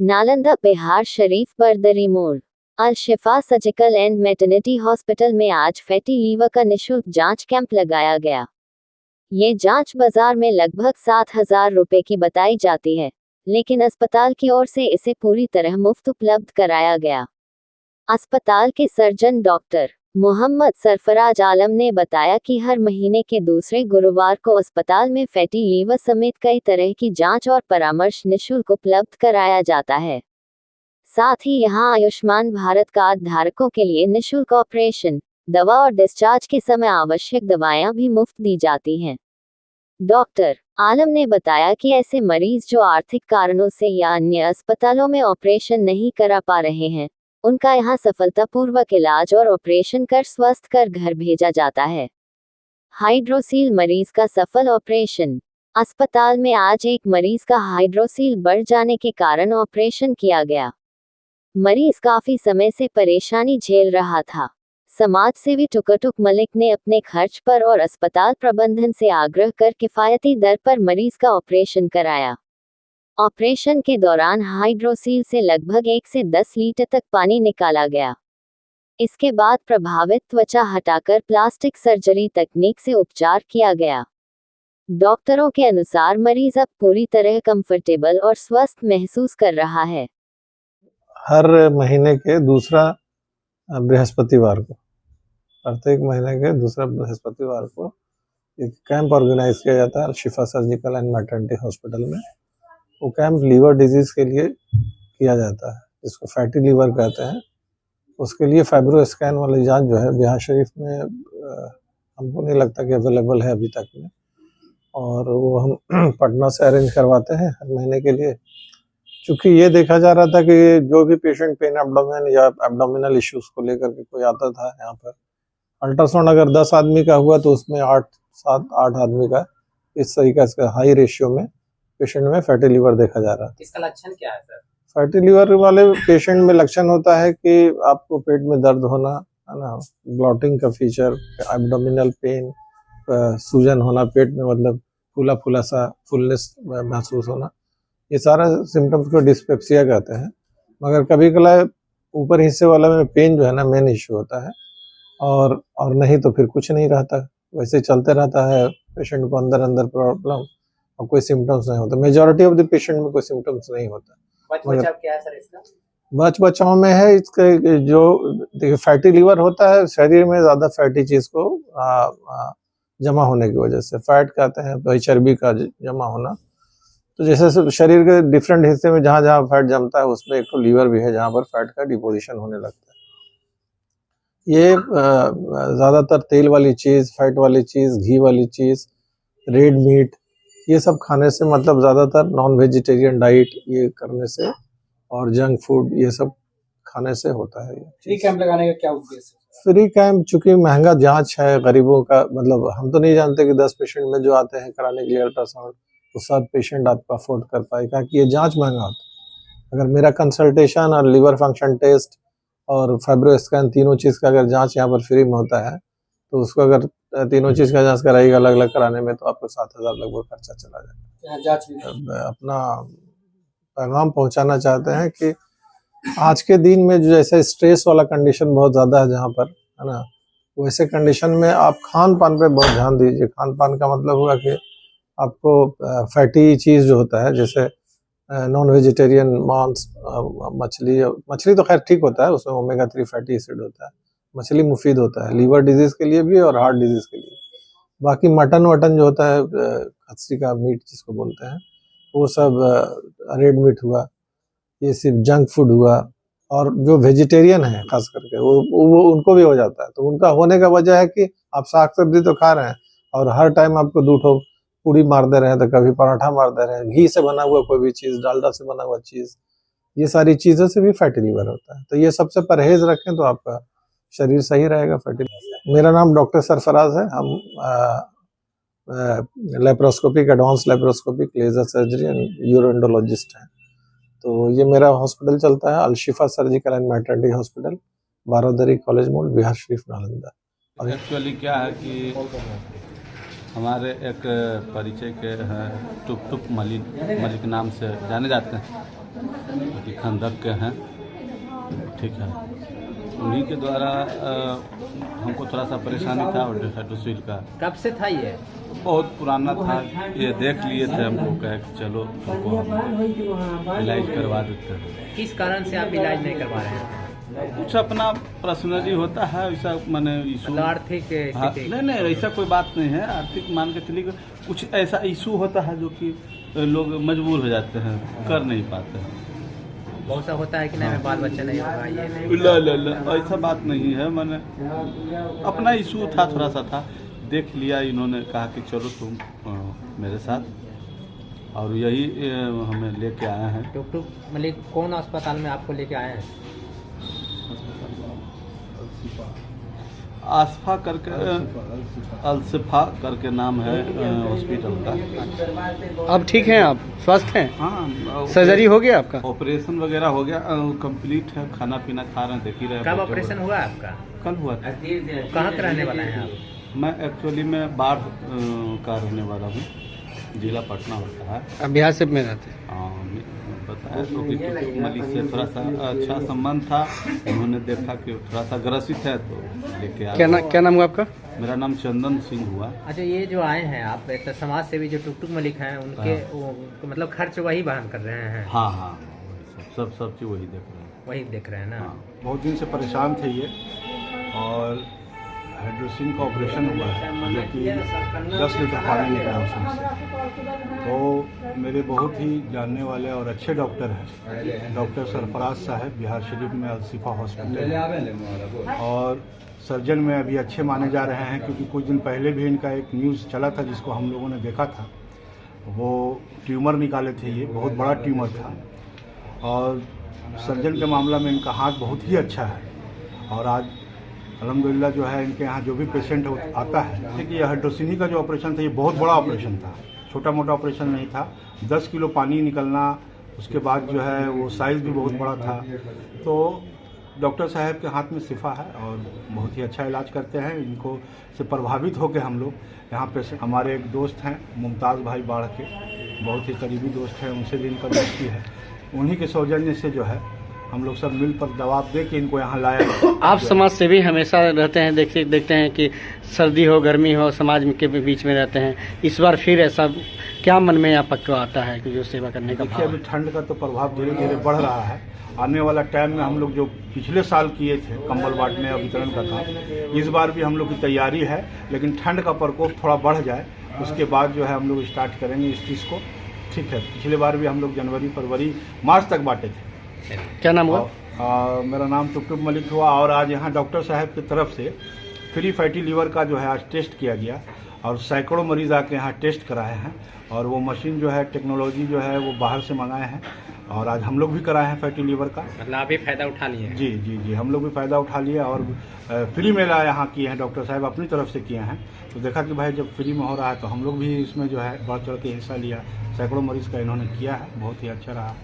नालंदा बिहार शरीफ बर्दरी मोड़। अल Shifa surgical and maternity hospital में आज फैटी लीवर का निःशुल्क जांच कैंप लगाया गया। ये जांच बाजार में लगभग 7,000 रुपए की बताई जाती है, लेकिन अस्पताल की ओर से इसे पूरी तरह मुफ्त उपलब्ध कराया गया। अस्पताल के सर्जन डॉक्टर मोहम्मद सरफराज आलम ने बताया कि हर महीने के दूसरे गुरुवार को अस्पताल में फैटी लीवर समेत कई तरह की जांच और परामर्श निःशुल्क उपलब्ध कराया जाता है। साथ ही यहां आयुष्मान भारत कार्ड धारकों के लिए निःशुल्क ऑपरेशन, दवा और डिस्चार्ज के समय आवश्यक दवाएं भी मुफ्त दी जाती हैं। डॉक्टर आलम ने बताया कि ऐसे मरीज जो आर्थिक कारणों से या अन्य अस्पतालों में ऑपरेशन नहीं करा पा रहे हैं, उनका यहां सफलतापूर्वक इलाज और ऑपरेशन कर स्वस्थ कर घर भेजा जाता है। हाइड्रोसील मरीज का सफल ऑपरेशन। अस्पताल में आज एक मरीज का हाइड्रोसील बढ़ जाने के कारण ऑपरेशन किया गया। मरीज काफी समय से परेशानी झेल रहा था। समाज सेवी टुकटुक मलिक ने अपने खर्च पर और अस्पताल प्रबंधन से आग्रह कर किफायती दर पर मरीज का ऑपरेशन कराया। ऑपरेशन के दौरान हाइड्रोसील से लगभग 1 से 10 लीटर तक पानी निकाला गया। इसके बाद प्रभावित त्वचा हटाकर प्लास्टिक सर्जरी तकनीक से उपचार किया गया। डॉक्टरों के अनुसार मरीज अब पूरी तरह कंफर्टेबल और स्वस्थ महसूस कर रहा है। हर महीने के दूसरा बृहस्पतिवार को, प्रत्येक महीने के दूसरा बृहस्पतिवार को एक कैंप ऑर्गेनाइज किया जाता है शिफा सर्जिकल एंड मैटरनिटी हॉस्पिटल में। वो कैंप लीवर डिजीज के लिए किया जाता है, जिसको फैटी लीवर कहते हैं। उसके लिए फाइब्रो स्कैन वाली जांच जो है बिहार शरीफ में हमको नहीं लगता कि अवेलेबल है अभी तक में, और वो हम पटना से अरेंज करवाते हैं हर महीने के लिए। क्योंकि ये देखा जा रहा था कि जो भी पेशेंट पेन एब्डोमेन या एब्डोमिनल इश्यूज को लेकर के कोई आता था यहाँ पर, अल्ट्रासाउंड अगर 10 आदमी का हुआ तो उसमें 8 आदमी का इस तरीके से हाई रेशियो में पेशेंट में फैटी लीवर देखा जा रहा था। इसका लक्षण क्या है सर? फैटी लीवर वाले पेशेंट में लक्षण होता है कि आपको पेट में दर्द होना, है ना, ब्लॉटिंग का फीचर, एब्डोमिनल पेन, सूजन होना पेट में, मतलब फूला फूला सा फुलनेस महसूस होना, ये सारा सिम्टम्स को डिस्पेप्सिया कहते हैं। मगर कभी कभी ऊपर हिस्से वाला में पेन जो है ना मेन इश्यू होता है, और नहीं तो फिर कुछ नहीं रहता, वैसे चलते रहता है पेशेंट को अंदर अंदर प्रॉब्लम, और कोई सिम्टम्स नहीं होता। मेजॉरिटी ऑफ द पेशेंट में कोई सिम्टम्स नहीं होता। बचाव क्या है सर इसका? बचाव में है इसके, जो देखिए फैटी लीवर होता है, शरीर में ज्यादा फैटी चीज को जमा होने की वजह से फैट कहते हैं, तो चर्बी का जमा होना। तो जैसे शरीर के डिफरेंट हिस्से में जहाँ जहाँ फैट जमता है उसमें एक तो लीवर भी है जहाँ पर फैट का डिपोजिशन होने लगता है। ये ज़्यादातर तेल वाली चीज़, फैट वाली चीज़, घी वाली चीज़, रेड मीट, ये सब खाने से, मतलब ज़्यादातर नॉन वेजिटेरियन डाइट ये करने से और जंक फूड ये सब खाने से होता है। फ्री कैंप लगाने का क्या उद्देश्य है? फ्री कैंप चूंकि महंगा जांच है, गरीबों का, मतलब हम तो नहीं जानते कि 10 पेशेंट में जो आते हैं कराने के लिए अल्ट्रासाउंड, तो सब पेशेंट आपको अफोर्ड कर पाएगा कि ये जांच महंगा होता है। अगर मेरा कंसल्टेशन और लिवर फंक्शन टेस्ट और फाइब्रो स्कैन तीनों चीज़ का अगर जांच यहाँ पर फ्री में होता है, तो उसको अगर तीनों चीज़ का जांच कराएगा अलग अलग कराने में, तो आपको 7,000 लगभग खर्चा चला जाएगा। अपना पैगाम पहुंचाना चाहते हैं कि आज के दिन में जो जैसे स्ट्रेस वाला कंडीशन बहुत ज़्यादा है जहाँ पर, है ना, वैसे कंडीशन में आप खान पान पे बहुत ध्यान दीजिए। खान पान का मतलब हुआ कि आपको फैटी चीज़ जो होता है, जैसे नॉन वेजिटेरियन मांस, मछली तो खैर ठीक होता है, उसमें ओमेगा 3 फैटी एसिड होता है, मछली मुफीद होता है लीवर डिजीज़ के लिए भी और हार्ट डिजीज़ के लिए। बाकी मटन वटन जो होता है, खस्सी का मीट जिसको बोलते हैं, वो सब रेड मीट हुआ, ये सिर्फ जंक फूड हुआ। और जो वेजिटेरियन है खास करके वो उनको भी हो जाता है। तो उनका होने का वजह है कि आप साग सब्जी तो खा रहे हैं और हर टाइम आपको 2 ठो पूड़ी मार दे रहे हैं, तो कभी पराठा मार दे रहे हैं, घी से बना हुआ कोई भी चीज़, डालडा से बना हुआ चीज़, ये सारी चीज़ों से भी फैटी लीवर होता है। तो ये सबसे परहेज रखें तो आपका शरीर सही रहेगा। फैटी मेरा नाम डॉक्टर सरफराज है। हम laparoscopic, advance laparoscopic, laser surgery and uroendologist हैं। तो ये मेरा हॉस्पिटल चलता है Al Shifa surgical and maternity hospital, Barodari college मोड़, बिहार शरीफ, नालंदा। और एक्चुअली क्या है कि हमारे एक परिचय के हैं, टुक टुक मलिक नाम से जाने जाते हैं। कि खंदक के हैं, ठीक है। उन्हीं के द्वारा हमको थोड़ा सा परेशानी था हाइड्रोसिल का। कब से था ये? बहुत पुराना था, ये देख लिए थे, हमको कहे कि चलो हमको हम इलाज करवा देते हैं। किस कारण से आप इलाज नहीं करवा रहे हैं? कुछ अपना पर्सनली होता है ऐसा, माने इशू, आर्थिक हाँ, स्थिति? नहीं ऐसा कोई बात नहीं है। आर्थिक मान के चलिए कुछ ऐसा इशू होता है जो कि लोग मजबूर हो जाते हैं, कर नहीं पाते हैं। बहुत सा होता है कि नहीं, बाल बच्चा नहीं होगा, ये नहीं ला ऐसा बात नहीं है। मैंने अपना इशू था, थोड़ा सा था, देख लिया। इन्होंने कहा कि चलो तुम मेरे साथ, और यही हमें लेके आए हैं। टुकटुक मलिक कौन अस्पताल में आपको लेके आए हैं? आसफा करके, अलसफा करके नाम है हॉस्पिटल का। अब ठीक हैं, आप स्वस्थ हैं? हाँ, सर्जरी हो गया आपका? ऑपरेशन वगैरह हो गया, कंप्लीट है। खाना पीना खा रहे हैं, देख ही रहे हैं। कब ऑपरेशन हुआ आपका? कल हुआ था। कहाँ के रहने वाला है आप? मैं एक्चुअली में बाढ़ का रहने वाला हूँ, जिला पटना होता है। अब बिहार से में रहते हैं? हाँ, बताया तो कि टुकटुक मलिक से थोड़ा सा अच्छा संबंध था। उन्होंने देखा कि थोड़ा सा ग्रसित है तो लेके आया। क्या नाम हुआ आपका? मेरा नाम चंदन सिंह हुआ। अच्छा, ये जो आए हैं आप, एक समाज सेवी जो टुकटुक मलिक हैं, उनके मतलब खर्च वही वहन कर रहे हैं? हाँ हाँ, सब चीज़ वही देख रहे हैं। वही देख रहे हैं ना? हाँ। बहुत दिन से परेशान थे ये, और हाइड्रोसिन का ऑपरेशन हुआ है, जो कि 10 लीटर पानी निकला उसमें से। तो मेरे बहुत ही जानने वाले और अच्छे डॉक्टर हैं, डॉक्टर सरफराज साहब, बिहार शरीफ में अलसिफा हॉस्पिटल है, और सर्जन में अभी अच्छे माने जा रहे हैं, क्योंकि कुछ दिन पहले भी इनका एक न्यूज़ चला था जिसको हम लोगों ने देखा था। वो ट्यूमर निकाले थे, ये बहुत बड़ा ट्यूमर था, और सर्जन के मामला में इनका हाथ बहुत ही अच्छा है। और आज अल्हम्दुलिल्लाह जो है, इनके यहाँ जो भी पेशेंट आता है, देखिए ये हाइड्रोसिनी का जो ऑपरेशन था, ये बहुत बड़ा ऑपरेशन था, छोटा मोटा ऑपरेशन नहीं था। 10 किलो पानी निकलना, उसके बाद जो है वो साइज़ भी बहुत बड़ा था। तो डॉक्टर साहब के हाथ में शिफा है, और बहुत ही अच्छा इलाज करते हैं। इनको से प्रभावित होकर हम लोग यहाँ पे, हमारे एक दोस्त हैं मुमताज़ भाई बाढ़ के, बहुत ही करीबी दोस्त हैं, उनसे भी इनका दोस्ती है। उन्हीं के सौजन्य से जो है हम लोग सब मिलकर दबाव दे के इनको यहाँ लाया। आप समाज सेवी हमेशा रहते हैं, देखते हैं कि सर्दी हो गर्मी हो समाज के बीच में रहते हैं। इस बार फिर ऐसा क्या मन में आपको आता है कि जो सेवा करने का? देखिए, अभी ठंड का तो प्रभाव धीरे धीरे बढ़ रहा है। आने वाला टाइम में हम लोग जो पिछले साल किए थे कंबल बांटने और वितरण का काम, इस बार भी हम लोग की तैयारी है, लेकिन ठंड का प्रकोप थोड़ा बढ़ जाए उसके बाद जो है हम लोग स्टार्ट करेंगे इस चीज़ को। ठीक है, पिछले बार भी हम लोग जनवरी फरवरी मार्च तक बांटे थे। क्या नाम हुआ? मेरा नाम टुकटुक मलिक हुआ, और आज यहाँ डॉक्टर साहब की तरफ से फ्री फैटी लीवर का जो है आज टेस्ट किया गया, और सैकड़ों मरीज आके यहाँ टेस्ट कराए हैं। और वो मशीन जो है, टेक्नोलॉजी जो है वो बाहर से मंगाए हैं, और आज हम लोग भी कराए हैं फैटी लीवर का। मतलब आप भी फायदा उठा लिए? जी जी जी, हम लोग भी फ़ायदा उठा लिया, और फ्री में यहाँ किए हैं, डॉक्टर साहब अपनी तरफ से किए हैं। तो देखा कि भाई जब फ्री में हो रहा है तो हम लोग भी इसमें जो है बढ़ चढ़ के हिस्सा लिया। सैकड़ों मरीज़ का इन्होंने किया है, बहुत ही अच्छा रहा।